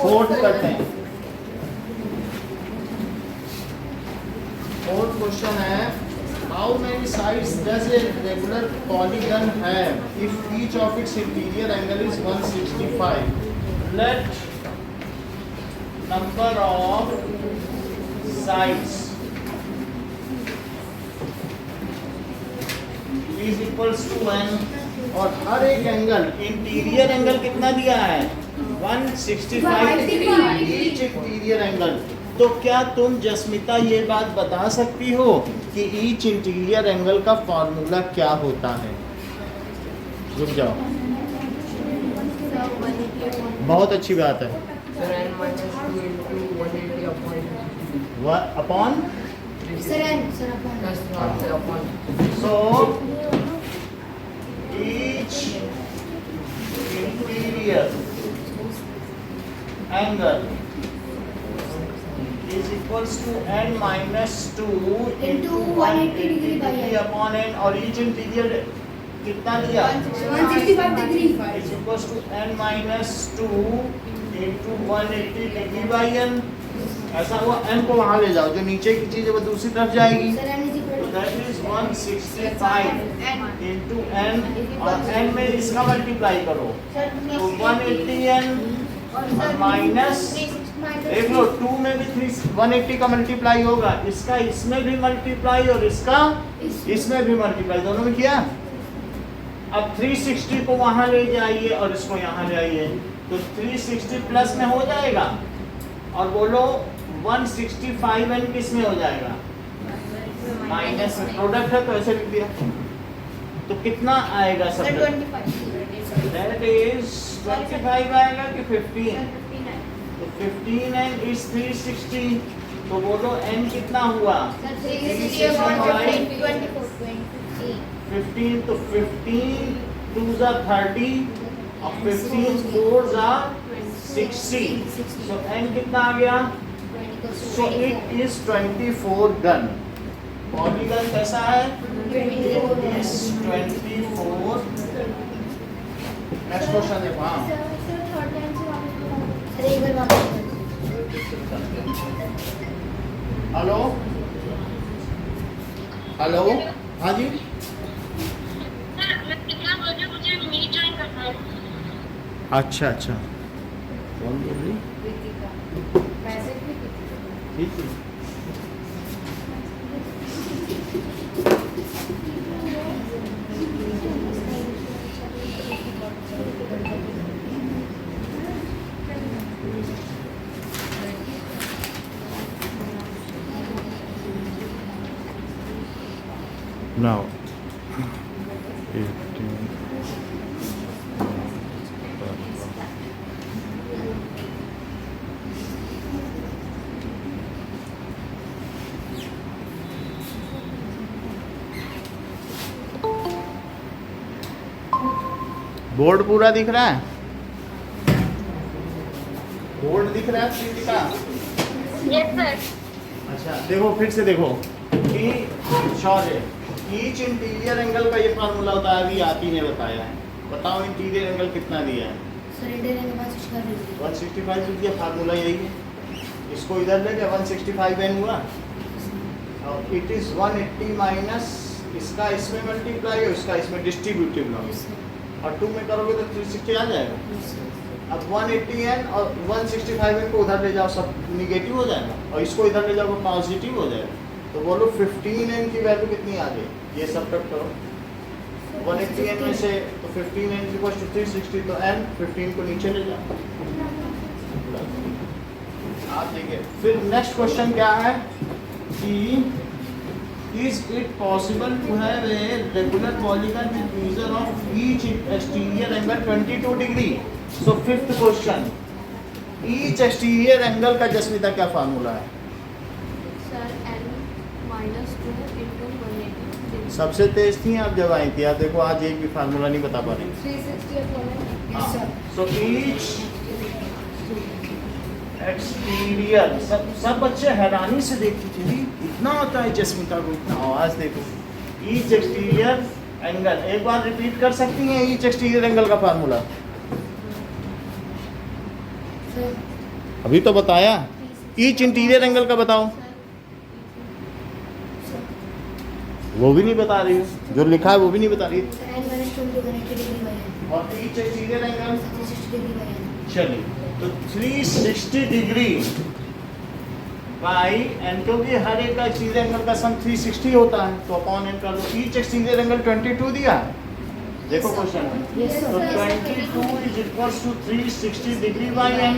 Fourth करते हैं। Fourth question है, how many sides does a regular polygon have if each of its interior angle is 165? Let number of sides is equals to n, और हर एक angle, interior angle कितना दिया है? 165 degree each interior angle. तो क्या तुम जस्मिता ये बात बता सकती हो कि ईच इंटीरियर एंगल का फॉर्मूला क्या होता है? रुक जाओ, बहुत अच्छी बात है। Upon so each interior angle is equals to n minus 2 into 180 degree by n upon n, और each interior कितना दिया? 165 degree is equals to n minus 2 into 180 degree by n। ऐसा हुआ, n को वहाँ ले जाओ, जो नीचे की चीज है वो दूसरी तरफ जाएगी। That is 165 into n, और n में इसका मल्टीप्लाई करो तो 180n माइनस, देख लो 2 में भी 180 का मल्टीप्लाई होगा, इसका इसमें भी मल्टीप्लाई और इसका इसमें भी मल्टीप्लाई, दोनों में किया। अब 360 को वहां ले जाइए और इसको यहाँ ले आइए, तो 360 प्लस में हो जाएगा, और बोलो 165n किस में हो जाएगा? माइनस में। प्रोडक्ट है तो ऐसे लिख दिया, तो कितना आएगा सब? दैट इज 25 आएगा कि 15? तो 15n इज 360, तो बोलो n कितना हुआ? 15, तो 15 2s are 30 और 15 4s are 60, so n कितना आ गया? So it is 24 done। Polygon कैसा है? is 24। नेक्स्ट क्वेश्चन देखो। हाँ, हेलो हेलो, हाँ जी, अच्छा अच्छा, कौन बोल रही? ठीक है, now 18 बोर्ड पूरा दिख रहा है? बोर्ड दिख रहा है प्रीतिका? Yes sir. अच्छा देखो, फिर से देखो कि शौर्य, ईच इंटीरियर एंगल का ये फार्मूला होता है, अभी आती ने बताया है। बताओ इंटीरियर एंगल कितना दिया है? सर इंटीरियर एंगल 165 दिया, फार्मूला यही है। इसको इधर ले गए, 165n हुआ, और इट इज 180 माइनस इसका इसमें मल्टीप्लाई और इसका इसमें डिस्ट्रीब्यूटिव लो, और 2 में करोगे तो 360 आ जाएगा। अब 180n और 165n को उधर ले जाओ, सब निगेटिव हो जाएगा, और इसको इधर ले जाओ पॉजिटिव हो जाएगा। तो बोलो 15n की वैल्यू कितनी आ गई? ये सब कट करो 180n में से, तो 15n इक्वल्स टू 360, तो n 15 को नीचे ले जाओ। आप देखिए, फिर नेक्स्ट क्वेश्चन क्या है कि is it possible to have a regular polygon with measure of each exterior angle 22 degree? So fifth question, each exterior angle का जस्मिता क्या फार्मूला है? Sir n minus 2 into 180। सबसे तेज थी आप जब आई थी, आप देखो आज एक भी फार्मूला नहीं बता पा रही। 360 हाँ, so each एक्सटीरियर, सब बच्चे हैरानी से देखते थे, इतना होता है जस्मिता को, इतना आवाज देखो। ईच एक्सटीरियर एंगल, एक बार रिपीट कर सकती हैं ईच एक्सटीरियर एंगल का फार्मूला? अभी तो बताया। ईच इंटीरियर एंगल का बताओ। वो भी नहीं बता रही हो, जो लिखा है वो भी नहीं बता रही। Sir, n minus 2 into 180 degree by n. और each interior angle 360 degree by n. चलिए, तो 360 डिग्री बाई एन, क्योंकि हर एक का एक्सटीरियर एंगल का सम 360 होता है, तो अपॉन एन कर दो। ईच एक्सटीरियर एंगल 22 दिया है, देखो क्वेश्चन में। Yes, sir. तो 22 is equals to 360 degree by n.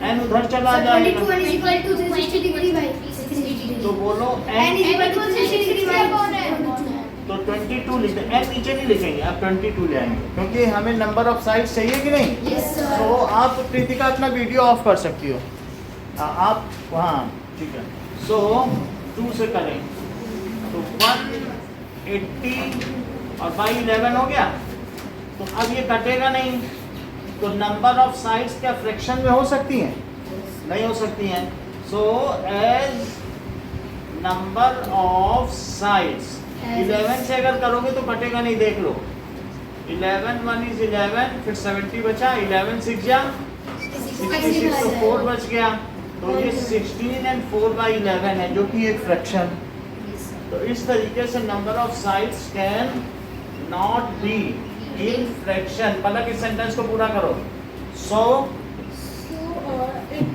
N उधर चला Sir, जाएगा, 22 n is equal to 360 degree by 360 degree. तो बोलो n n, is equal to 360 degree by तो 22 लिख दें। एन नीचे नहीं लिखेंगे, आप 22 ले आएंगे, क्योंकि हमें नंबर ऑफ साइड्स चाहिए कि नहीं। Yes, sir. तो आप प्रीतिका अपना वीडियो ऑफ कर सकती हो, आप हाँ ठीक है। सो 2 से करें तो 180 और बाई 11 हो गया। तो अब ये कटेगा नहीं, तो नंबर ऑफ साइड्स क्या फ्रैक्शन में हो सकती हैं? नहीं हो सकती हैं। So as number of sides 11 से अगर करोगे तो कटेगा नहीं, देख लो। 11 1 is 11, फिर 70 बचा, 11 6 जा 66, तो 4 बच गया। तो ये 16 and 4 by 11 है, जो कि एक फ्रैक्शन। तो इस तरीके से number of sides can not be in fraction. पहले इस सेंटेंस को पूरा करो। सो it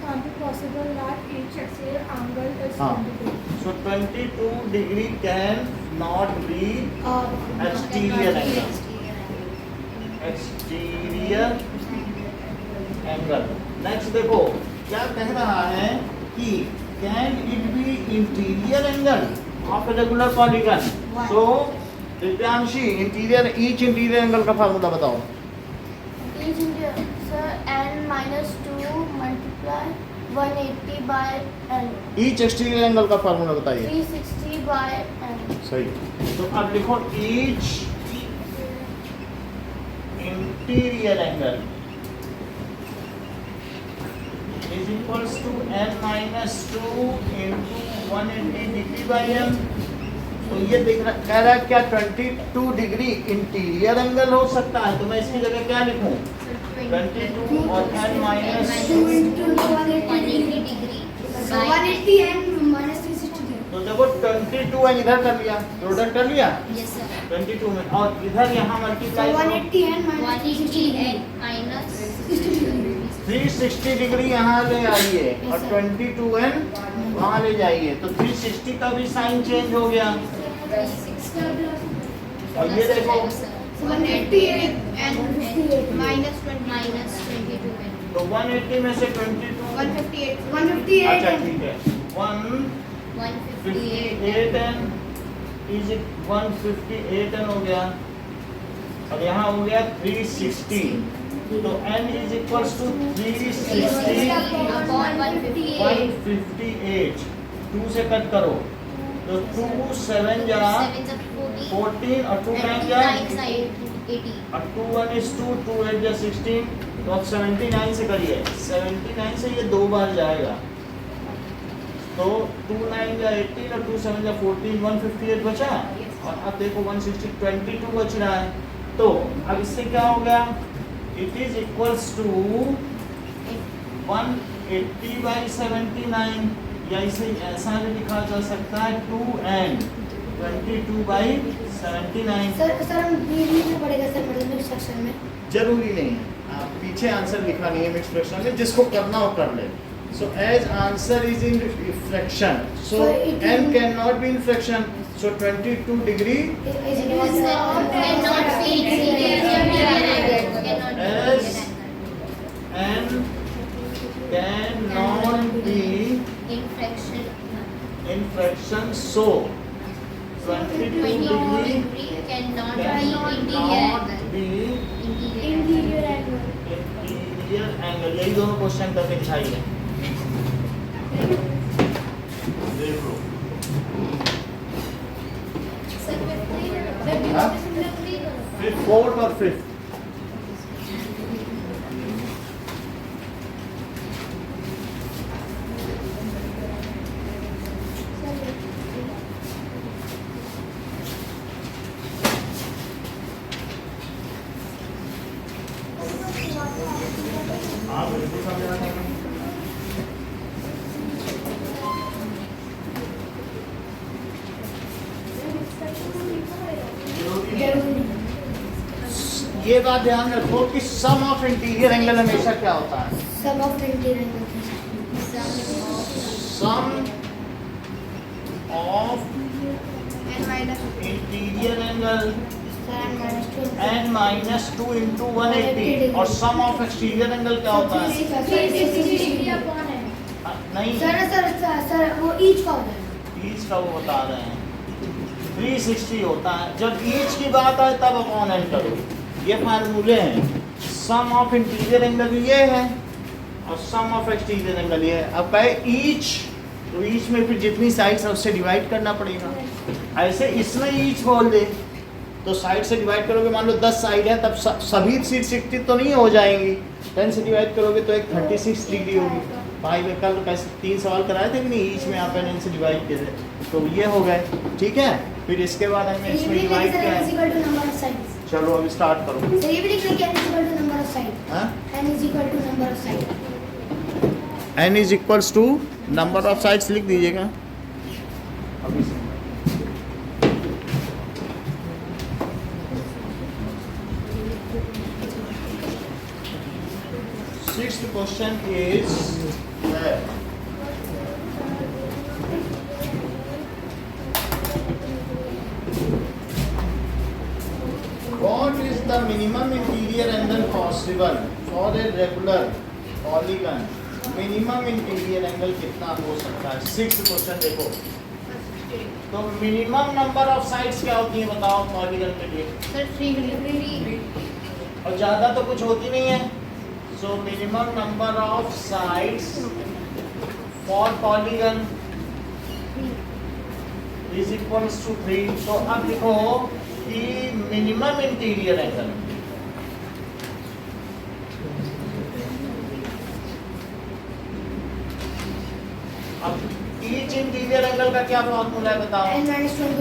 can't be possible that each exterior angle is हाँ, 22. so 22 degree can not be exterior angle. Exterior angle. Next देखो क्या कह रहा है कि can it be interior angle of a regular polygon? So Divyanshi interior, each interior angle का formula बताओ। Each interior, sir, n minus 2 multiply 180 by n. Each exterior angle का formula बताइए। 360 by n. सही। तो अब लिखो each interior angle is equals to n minus 2 into 180 degree by n। तो ये देख रहा कह रहा है क्या 22 डिग्री इंटीरियर एंगल हो सकता है, तो मैं इसकी जगह क्या लिखूं? 22 और n minus 2 into 180 degree. So 180 and minus 360 degree. तो देखो 22 है, इधर कर लिया, प्रोडक्ट कर लिया Yes, sir. 22 में, और इधर यहाँ So multiply 180 and minus 360 degree. minus 60 degree. 360 degree यहाँ ले आइए और 22 एन वहाँ ले जाइए, तो 360 का भी साइन चेंज हो गया। और ये देखो 188 and 58 minus 22 n. तो 180 में से 22 158 अच्छा and ठीक है 158 एन इज 158 एन हो गया, और यहाँ हो गया 360। तो n is equals to 360 upon 158. 158। 2 से कट करो तो 2 7 जा 7 is 14 और 2 टाइम जा 80. और 2 1 is 2, 2 8 जा 16। तो अब 79 से करिए, 79 से ये 2 बार जाएगा, तो 2 9 जा 18 और 2 7 जा 14, 158 बचा। और अब देखो 160 22 बच रहा है। तो अब इससे क्या हो गया? It is equals to 180 by 79, या इसे ऐसा भी लिखा जा सकता है 2n 22 बाई 79। सर हम ये लिखना पड़ेगा सर मिक्स फ्रैक्शन में। जरूरी नहीं है, आप पीछे आंसर लिखा नहीं है मिक्स फ्रैक्शन में, जिसको करना हो कर ले। So as answer is in fraction, so n can not be in fraction, so 22 degree Cannot be as n cannot be in fraction, so 22 degree cannot cannot be interior angle. interior angle। यही दोनों question करके दिखाइए, देख लो। फिर 4th और 5th हाँ बिल्कुल समझा रहे हैं। ये बात ध्यान रखो कि सम ऑफ इंटीरियर एंगल हमेशा क्या होता है? Sum of interior angle sum of N minus interior angle N minus n -2 into 180 और सम ऑफ एक्सटीरियर एंगल क्या होता है? 360 डिग्री अपॉन है। नहीं, सर वो ईच का होता है। ईच का वो बता रहे हैं 360 होता है। जब ईच की बात आए तब अपॉन एन करो। ये फार्मूले हैं। सम ऑफ इंटीरियर एंगल ये है और सम ऑफ एक्सटीरियर एंगल ये है। अब कहे ईच, तो ईच में फिर जितनी साइड्स है उससे डिवाइड करना पड़ेगा। ऐसे इसमें ईच बोल दे तो साइड से डिवाइड करोगे, मान लो 10 साइड है तब सभी 360 तो नहीं हो जाएंगी। 10 से डिवाइड करोगे तो एक 36 डिग्री होगी। भाई वे कल कैसे 3 सवाल कराए थे कि नहीं, ईच में आप एन से डिवाइड किए थे, तो ये हो गए। ठीक है, फिर इसके बाद हमने इसमें डिवाइड किया है। चलो अब स्टार्ट करो। सर ये भी लिख लीजिए n is equal to number of side. हाँ, n is equal to number of side. n is equals to number of sides लिख दीजिएगा अभी से। Sixth question is what is the minimum interior angle possible for a regular polygon? Minimum interior angle कितना हो सकता है? 6th question देखो। तो मिनिमम नंबर ऑफ साइड्स क्या होती है बताओ पॉलीगन के लिए? सर 3 और ज़्यादा तो कुछ होती नहीं है। So minimum number of sides for polygon is equals to 3। तो अब देखो कि मिनिमम इंटीरियर एंगल अब ईच इंटीरियर एंगल का क्या फॉर्मूला है बताओ? n minus 2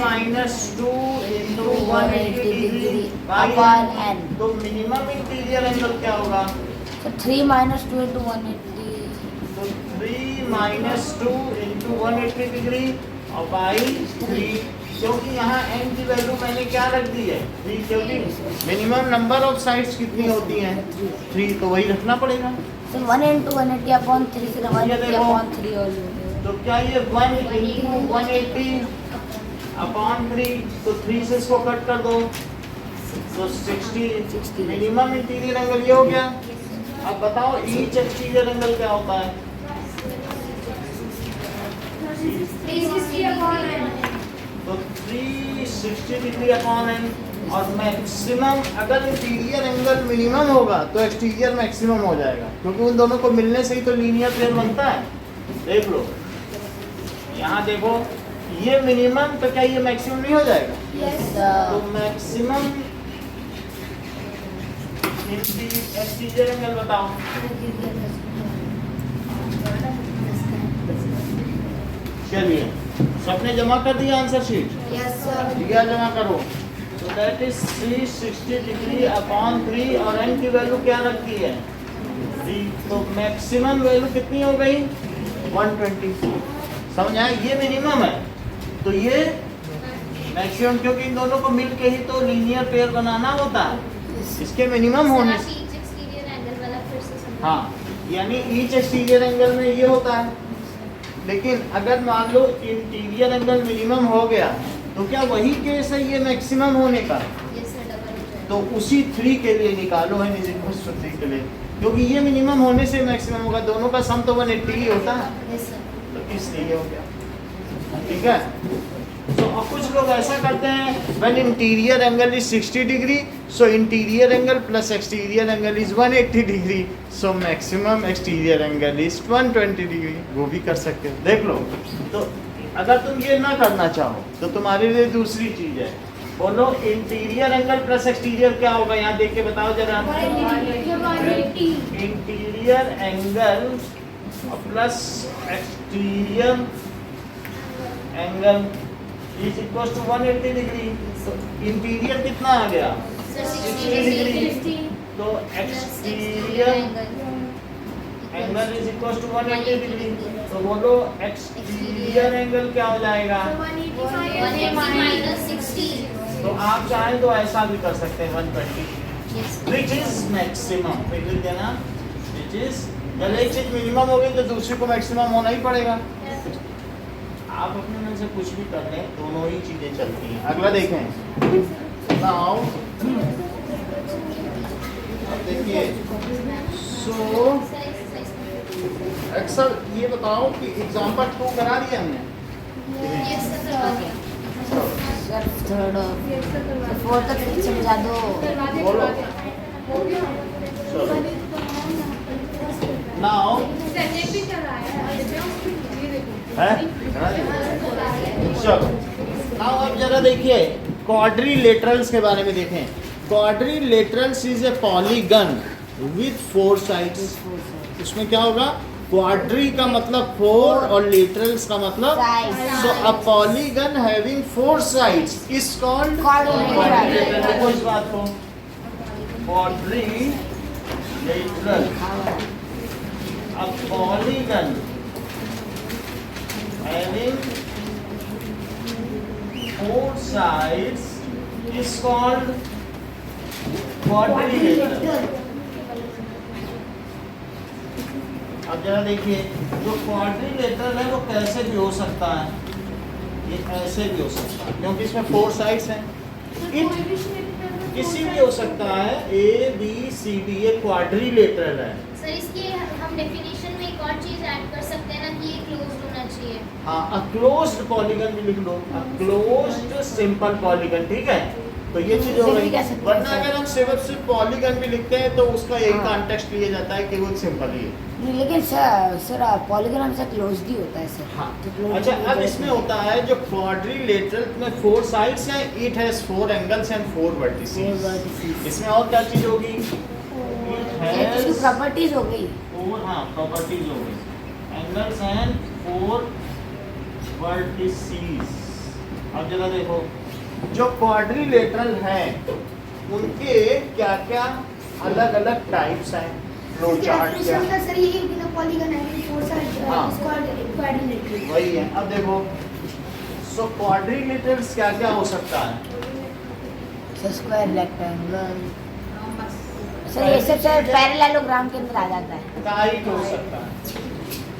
n-2 into 180 degree upon n. तो मिनिमम इंटीरियर एंगल क्या होगा? So 3 minus 2 into 180. तो 3 - 2 into 180 डिग्री और बाई 3, क्योंकि यहाँ n की वैल्यू मैंने क्या रख दी है? 3, क्योंकि मिनिमम नंबर ऑफ साइड्स कितनी होती हैं? 3, तो वही रखना पड़ेगा। So 1 into 180 upon 3 से 180 upon 3 हो जाएगा. तो क्या ये 1 into 180 अपॉन 3, तो 3 से इसको कट कर दो तो 60 मिनिमम इंटीरियर एंगल ये हो गया। अब बताओ ईच एक्सटीरियर एंगल क्या होता है? 360 अपॉन n। तो 360 डिग्री अपॉन n। और मैक्सिमम अगर इंटीरियर एंगल मिनिमम होगा तो एक्सटीरियर मैक्सिमम हो जाएगा, क्योंकि उन दोनों को मिलने से ही तो लीनियर पेयर बनता है। देख लो यहाँ देखो, ये मिनिमम तो क्या ये मैक्सिमम नहीं हो जाएगा? तो मैक्सिमम एक्सटीरियर एंगल बताओ। चलिए सबने जमा कर दिया आंसर शीट? Yes sir. दिया, जमा करो। तो दैट इज 360 डिग्री अपॉन 3 और n की वैल्यू क्या रखती है? 3। तो मैक्सिमम वैल्यू कितनी हो गई? 120। समझ आया? ये मिनिमम है तो ये मैक्सिमम, क्योंकि इन दोनों को मिल के ही तो लीनियर पेयर बनाना होता है। इसके मिनिमम होने से हाँ, यानी ईच एक्सटीरियर एंगल में ये होता है। लेकिन अगर मान लो इंटीरियर एंगल मिनिमम हो गया तो क्या वही केस है ये मैक्सिमम होने का? तो उसी 3 के लिए निकालो है n के लिए, क्योंकि ये मिनिमम होने से मैक्सिमम होगा। दोनों का सम तो 180 ही होता है, तो इसलिए हो गया। ठीक है, तो अब कुछ लोग ऐसा करते हैं when interior angle is 60 degree, so interior angle plus exterior angle is 180 degree, so maximum exterior angle is 120 degree. वो भी कर सकते हो। देख लो, तो अगर तुम ये ना करना चाहो तो तुम्हारे लिए दूसरी चीज है। बोलो इंटीरियर एंगल प्लस एक्सटीरियर क्या होगा? यहाँ देख के बताओ जरा। Interior angle plus exterior angle is equal to 180 degree. तो इंटीरियर कितना आ गया? 60 डिग्री। तो तो exterior angle is equal to 180 degree. तो बोलो एक्सटीरियर एंगल क्या हो जाएगा? 180 तो आप चाहें तो ऐसा भी कर सकते हैं 120, विच इज मैक्सिमम। फिर देना विच इज, जब एक चीज मिनिमम होगी तो दूसरी को मैक्सिमम होना ही पड़ेगा। आप अपने मन से कुछ भी कर लें, दोनों ही चीजें चलती हैं। अगला देखें, नाउ देखिए, सो एक्सल ये बताओ कि एग्जांपल 2 करा दिया हमने। सर थर्ड फोर्थ तक समझा दो। बोलो। नाउ सेकंड भी कराया है ये देखो। है चलो, नाउ अब जरा देखिए क्वाड्रिलेटरल्स के बारे में देखें। Quadrilaterals is a polygon with 4 sides. इसमें क्या होगा? क्वाड्री का मतलब 4 और लेटरल्स का मतलब Sides. So a polygon having 4 sides is called Quadrilateral. देखो इस बात को, quadrilateral a polygon having 4 sides is called quadrilateral। अब जरा देखिए, जो क्वाड्रिलेटरल है वो कैसे भी हो सकता है, ये ऐसे भी हो सकता है क्योंकि इसमें 4 साइड्स हैं। किसी भी हो सकता है, ए बी सी डी, ये क्वाड्रिलेटरल है। सर इसके हम डेफिनेशन में एक और चीज ऐड कर सकते हैं ना कि ये क्लोज्ड होना चाहिए। हाँ, अ क्लोज्ड पॉलीगन भी लिख लो, अ क्लोज्ड सिंपल पॉलीगन, ठीक है। तो ये चीज हो गई। वरना अगर हम सिर्फ पॉलीगन भी लिखते हैं तो उसका यही कॉन्टेक्स्ट लिया जाता है कि वो सिंपल ही है। नहीं, लेकिन सर पॉलीगन हमेशा क्लोज्ड ही होता है सर। हाँ, तो closed अच्छा, ही अब होता इसमें होता है जो क्वाड्रिलेटरल में 4 साइड्स हैं, it has 4 angles and 4 Four vertices. vertices. इसमें और क्या चीज होगी? इट ये तो हैज प्रॉपर्टीज हो गई। 4, हाँ, प्रॉपर्टीज हो गई, एंगल्स एंड 4 वर्टिसेस। अब जरा देखो, जो क्वाड्रिलेटरल हैं उनके क्या क्या अलग अलग टाइप्स हैं, फ्लो चार्ट क्या सर ये बिना पॉलीगन है 4 साइड हाँ। क्वाड्रिलेटरल। वही है। अब देखो, सो क्वाड्रिलेटरल्स क्या क्या हो सकता है? Square, rectangle. सर ये सब सर पैरेललोग्राम के अंदर आ जाता है। काइट हो सकता है।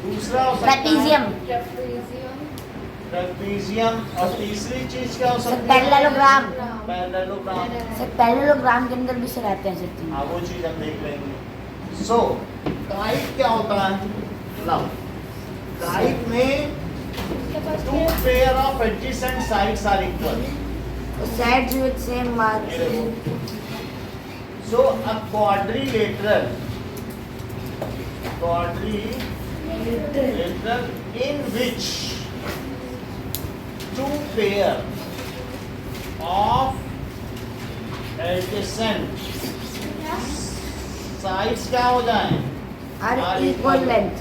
दूसरा हो सकता है ट्रेपीजियम। ट्रेपीजियम। और तीसरी चीज क्या हो सर सकती है? पैरेललोग्राम। पैरेललोग्राम। सर पैरेललोग्राम के अंदर भी सर आते हैं सर तीन। हाँ, वो चीज हम देख लेंगे। सो काइट क्या होता है? नाउ काइट में 2 pair of adjacent sides are equal. Sides with same mark. So a quadrilateral in which 2 pair of adjacent sides क्या हो जाएं? और इक्वल लेंथ।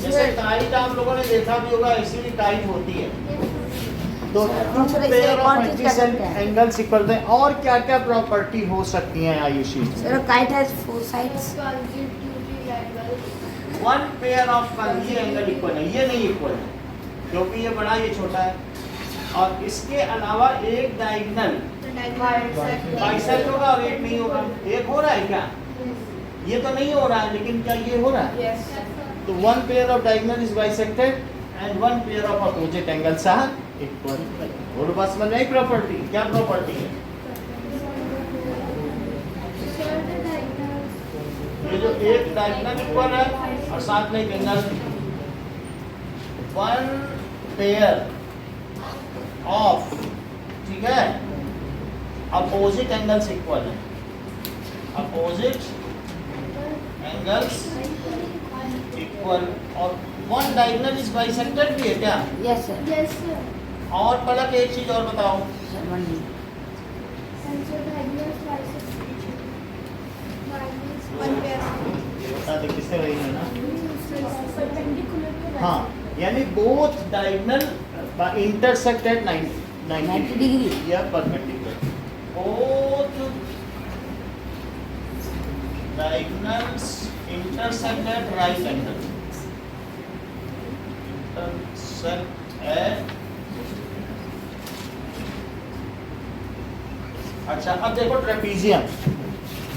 जैसे काइट आप लोगों ने देखा भी होगा, ऐसी भी काइट होती है। तो दूसरे से पेयर कौन ऑफ चीज कर एडजेसेंट सकते हैं? एंगल्स इक्वल हैं। और क्या क्या प्रॉपर्टी हो सकती हैं Ayushi? Sir kite has 4 sides. 1 pair of ये एंगल इक्वल है, ये नहीं इक्वल है क्योंकि ये बड़ा ये छोटा है। और इसके अलावा एक डायगोनल बाइसेक्ट होगा और एक नहीं होगा। एक हो रहा है क्या? ये तो नहीं हो रहा है, लेकिन क्या ये हो रहा है? तो 1 pair of diagonal is bisected and 1 pair of opposite angles are equal. और बस में नहीं प्रॉपर्टी, क्या प्रॉपर्टी है? ये जो एक डायगोनल इक्वल है और साथ में एक एंगल, 1 पेयर ऑफ, ठीक है, अपोजिट एंगल्स इक्वल है। Opposite angles equal. और 1 डायगोनल इज बाइसेक्टेड भी है क्या? Yes sir. और पलक एक चीज और बताओ। सर 1 बता दे किससे रही है ना? हाँ, यानी both diagonal intersect at 90 degree. या perpendicular, both diagonals intersect at right angle. Intersect at, अच्छा अब देखो ट्रेपीजियम।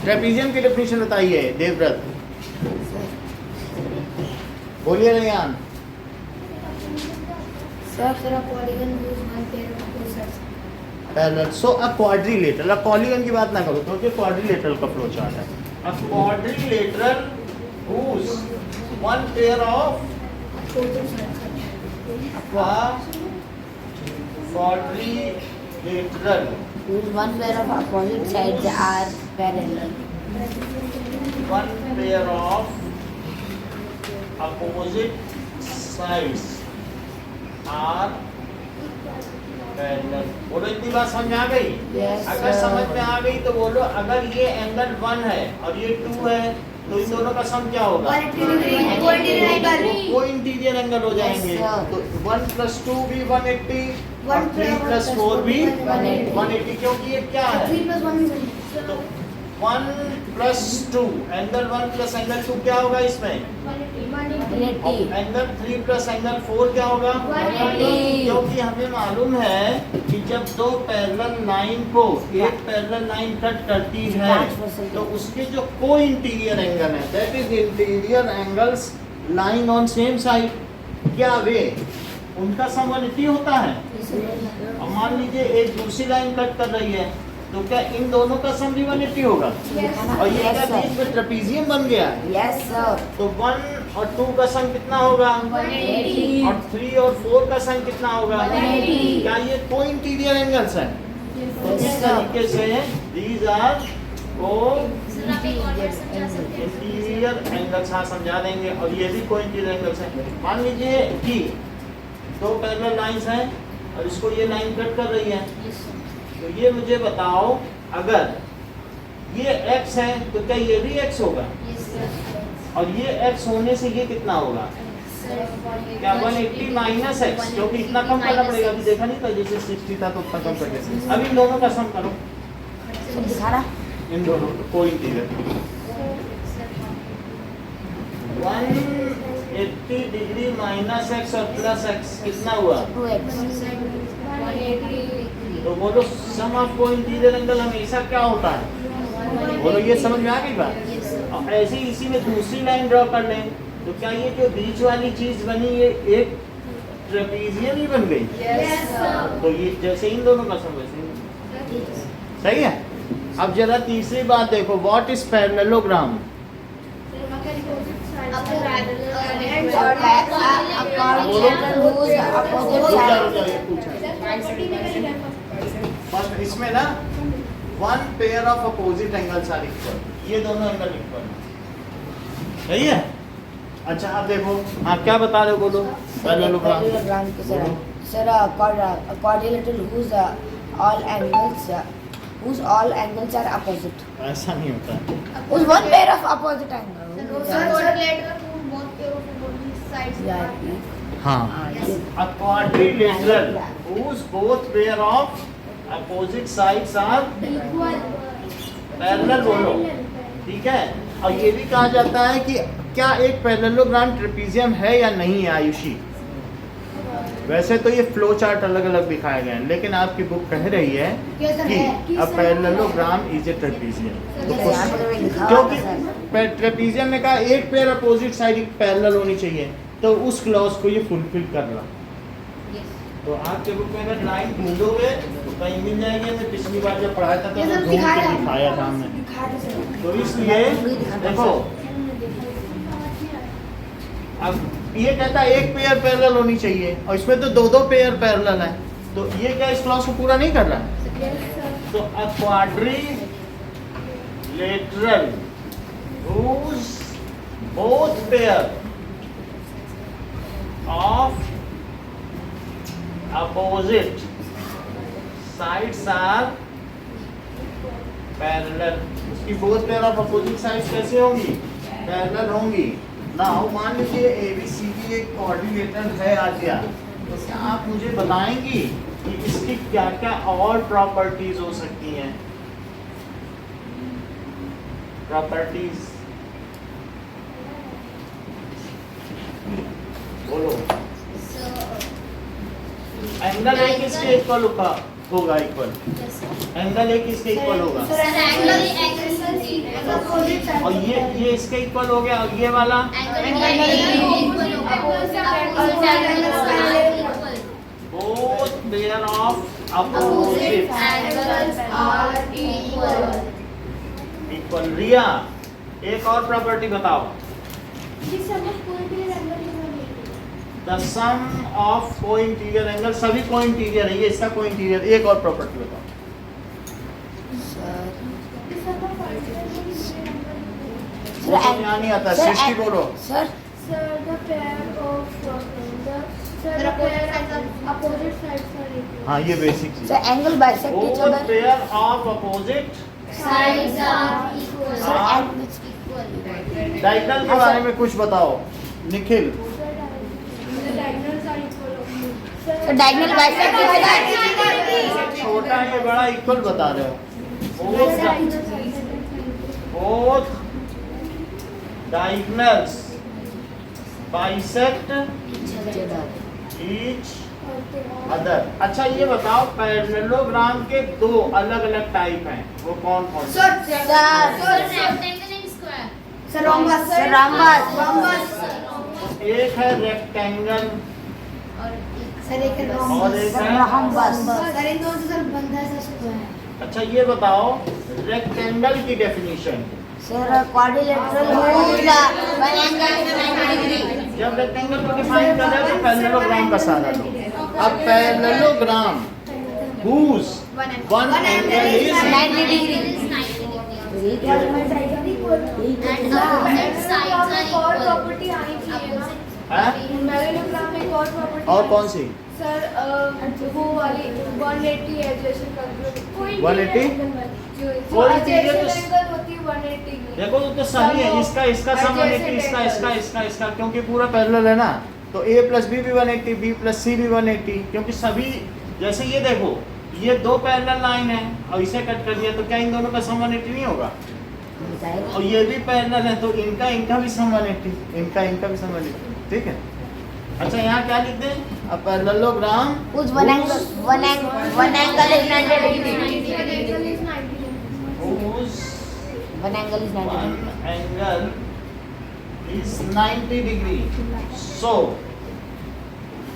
ट्रेपीजियम की डेफिनेशन बताइए देवव्रत, बोलिए Rayan. Parallel, so a quadrilateral, अब पॉलीगन की बात ना करो क्योंकि क्वाड्रिलेटरल का फ्लो चार्ट है। अ quadrilateral whose one pair of quadrilateral Whose one pair of opposite sides are parallel. one pair of opposite sides are parallel। बोलो इतनी बात समझ में आ गई? Yes, अगर sir. समझ में आ गई तो बोलो अगर ये एंगल 1 है और ये 2 है तो इन दोनों का सम क्या होगा? 180 वो इंटीरियर एंगल हो जाएंगे। Yes, sir. तो 1 + 2 भी 180 और 1 3 + 4 भी 180 180 क्योंकि ये क्या है? 3 + 1 तो 1 + 2 एंगल 1 + एंगल 2 क्या होगा इसमें? 180. और एंगल 3 + एंगल 4 क्या होगा? 180. क्योंकि हमें मालूम है कि जब दो पैरेलल लाइन को एक पैरेलल लाइन कट करती है 5% तो उसके जो को इंटीरियर एंगल है that is interior angles line on same side, क्या वे उनका सम 180 होता है। अब मान लीजिए एक दूसरी लाइन कट कर रही है तो क्या इन दोनों का सम भी 180 होगा? और ये क्या बीच में ट्रेपीजियम बन गया है। Yes, sir. तो 1 और 2 का सम कितना होगा? 180. और 3 और 4 का सम कितना होगा? 180. क्या ये को इंटीरियर एंगल्स हैं? तो इस तरीके से दीज आर को इंटीरियर एंगल्स, हाँ समझा देंगे। और ये भी को इंटीरियर एंगल्स हैं। मान लीजिए कि दो पैरेलल लाइंस हैं और इसको ये लाइन कट कर रही है तो ये मुझे बताओ अगर ये x है तो क्या ये भी x होगा? और ये x होने से ये कितना होगा? क्या 180 माइनस x, क्योंकि इतना कम करना पड़ेगा। अभी देखा नहीं था जैसे 60 था तो उतना कम कर दिया। अब इन दोनों का सम करो, दिखा रहा? इन दोनों को इंटीरियर 180 डिग्री माइनस x और प्लस x कितना हुआ? 2x. तो बोलो सम ऑफ को इंटीरियर एंगल हमेशा क्या होता है? बोलो ये समझ में आ गई बात? और ऐसे ही इसी में दूसरी लाइन ड्रॉ कर लें तो क्या ये जो बीच वाली चीज बनी ये एक ट्रेपीजियम ही बन गई? तो ये जैसे इन दोनों का सम वैसे ही। सही है। अब जरा तीसरी बात देखो, व्हाट इज पैरेललोग्राम? इसमें ना 1 pair of opposite angles are equal, ये दोनों एंगल इक्वल सही है। अच्छा अब देखो, हाँ क्या बता रहे हो बोलो? Parallelogram Sir, quadrilateral whose all angles are opposite. ऐसा नहीं होता है। Whose one pair of opposite angles. Yeah. हाँ, a quadrilateral whose both pair of opposite sides are parallel बोलो, ठीक है। और ये भी कहा जाता है कि क्या एक पैरेललोग्राम ट्रेपीजियम है या नहीं है आयुषी? वैसे तो ये फ्लो चार्ट अलग अलग दिखाए गए हैं लेकिन आपकी बुक कह रही है कि a parallelogram is a trapezium. क्योंकि ट्रेपीजियम में कहा एक पेयर अपोजिट साइड पैरेलल होनी चाहिए तो उस क्लॉज को ये फुलफिल कर रहा। तो आपके बुक में अगर लाइन ढूंढोगे तो कहीं मिल जाएगी। मैं पिछली बार जब पढ़ाया था तो मैं ढूंढ के दिखाया था हमने। तो इसलिए देखो अब ये कहता है एक पेयर पैरेलल होनी चाहिए और इसमें तो दो पेयर पैरेलल है तो ये क्या इस क्लॉज को पूरा नहीं कर रहा है? तो अ quadrilateral whose both pair of opposite sides are parallel। उसकी both pair of opposite sides कैसे होंगी? पैरेलल होंगी। नाउ मान लीजिए ABCD एक कोऑर्डिनेटर है आ गया तो क्या आप मुझे बताएंगी कि इसकी क्या क्या और प्रॉपर्टीज हो सकती हैं? प्रॉपर्टीज बोलो। एंगल ए किसके इक्वल होगा इक्वल? एंगल ए किसके इक्वल होगा? और ये इसके इक्वल हो गया, और ये वाला both pair of opposite equal। रिया एक और प्रॉपर्टी बताओ। The some of co-interior angle, सभी कोइंटीरियर है, ये इसका कोइंटीरियर। एक और प्रॉपर्टी बताओ। सर यहाँ नहीं आता, सृष्टि बोलो। सर हाँ ये बेसिक चीज। Sir angle bisect each both other. Pair of opposite diagonal के बारे में कुछ बताओ Nikhil. Sir diagonal bisect each other. छोटा ये बड़ा इक्वल बता रहे हो। Both diagonals bisect each other. अच्छा ये बताओ पैरेललोग्राम के दो अलग अलग टाइप हैं, वो कौन कौन से? एक है रेक्टेंगल और एक है रॉम्बस। अच्छा ये बताओ रेक्टेंगल की डेफिनेशन। सर क्वाड्रिलेटरल होगा वन एंगल 90 डिग्री। जब रेक्टेंगल को डिफाइन कर रहे हो तो पैरेललोग्राम का सहारा लो। अब parallelogram whose one angle is 90 degree. है? और कौन सी? सर वो वाली 180 एडजस्टेड कर 180? कोई एंगल होती है 180 की। देखो तो सही है, इसका सम 180, इसका क्योंकि पूरा पैरेलल है ना, तो a प्लस बी भी 180, b प्लस सी भी 180, क्योंकि सभी जैसे ये देखो ये दो पैरेलल लाइन है और इसे कट कर दिया तो क्या इन दोनों का सम 180 नहीं होगा? और ये भी पैरेलल है तो इनका भी सम 180, इनका भी सम 180। ठीक है। अच्छा यहाँ क्या लिख दें? A parallelogram whose one angle is 90 degree. whose One angle is 90 one degree. angle is 90 degree. So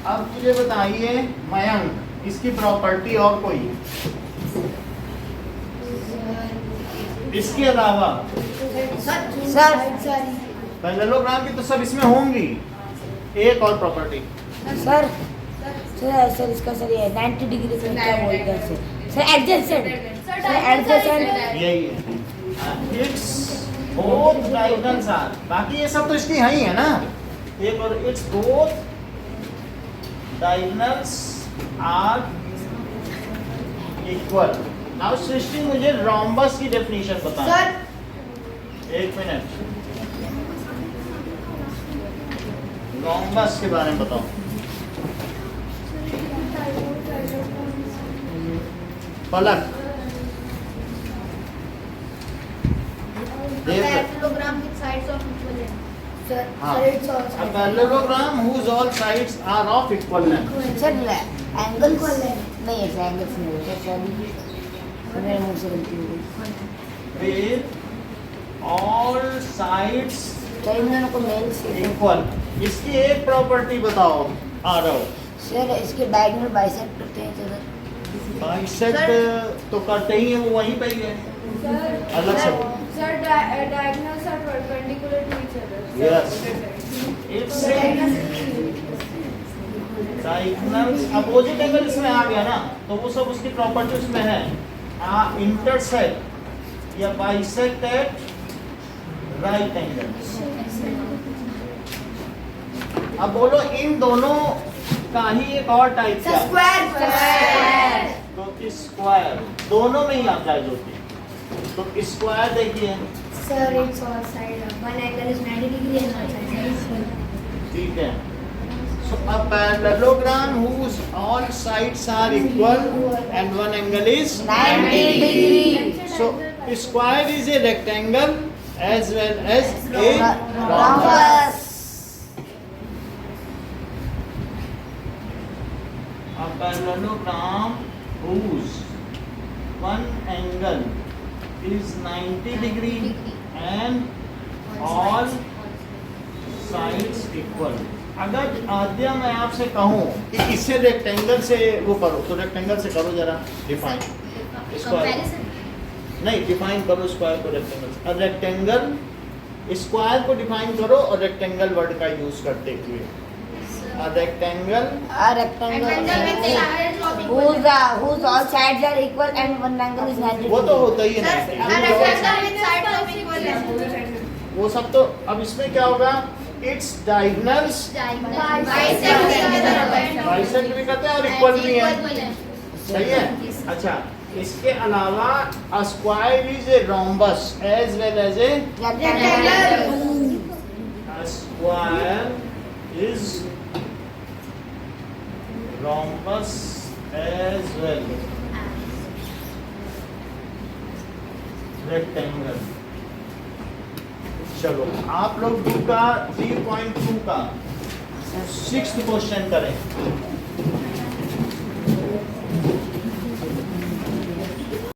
अब मुझे बताइए मयंक, इसकी प्रॉपर्टी और कोई इसके अलावा? सर पैरेललोग्राम की तो सब इसमें होंगी। एक और प्रॉपर्टी सर इसका सर ये 90 डिग्री से क्या बोलते हैं सर एडजेसेंट। सर एडजेसेंट यही है। इट्स बोथ डायगोनल्स आर, बाकी ये सब तो इसकी है ही है ना। एक और it's both diagonals are equal. Now Srishti मुझे रोम्बस की डेफिनेशन बताएं। एक मिनट, रोम्बस के बारे में बताओ। पलक पैरेललोग्राम की साइड्स ऑफ इक्वल है सर। हाँ, a parallelogram whose all sides are of equal length। Sir angles नहीं है सर, एंगल्स नहीं है सर, मेरे मुंह से गलती हो गई। With all sides तो इन दोनों को मेल से equal। इसकी एक प्रॉपर्टी बताओ आरव। सर इसके डायगोनल बाइसेक्ट करते हैं सर। बाइसेक्ट तो करते ही है, वो वहीं पे ही है अलग से। Sir diagonals are perpendicular to each other. Yes, it's diagonals opposite angle इसमें आ गया ना, तो वो सब उसकी प्रॉपर्टी उसमें है। इंटरसेक्ट या बाइसेक्ट एट राइट एंगल। अब बोलो इन दोनों का ही एक और टाइप क्या? तो स्क्वायर दोनों में ही आप जायज होती है। तो स्क्वायर देखिए, Sir, it's all side. One angle is 90 degree and one side is ठीक है। So a parallelogram whose all sides are equal and one angle is 90 degree. So square is a rectangle as well as a rhombus. Rhombus. A parallelogram whose one angle is 90 degree and all sides equal. अगर आद्या मैं आपसे कहूँ कि इससे rectangle से वो करो, तो रेक्टेंगल से करो जरा डिफाइन स्क्वायर, नहीं डिफाइन करो स्क्वायर को रेक्टेंगल से। और रेक्टेंगल स्क्वायर को डिफाइन करो और रेक्टेंगल वर्ड का यूज करते हुए। Rectangle A rectangle whose all sides are equal and one angle is 90 वो तो होता ही Sir, a है rectangle with sides of equal length. वो सब तो। अब इसमें क्या होगा, इट्स डायगोनल्स बाइसेक्ट भी करते हैं और इक्वल भी है, सही है। अच्छा, इसके अलावा a square is a rhombus as well as a square is rhombus as well rectangle। चलो आप लोग 2 का 3.2 का 6th क्वेश्चन करें।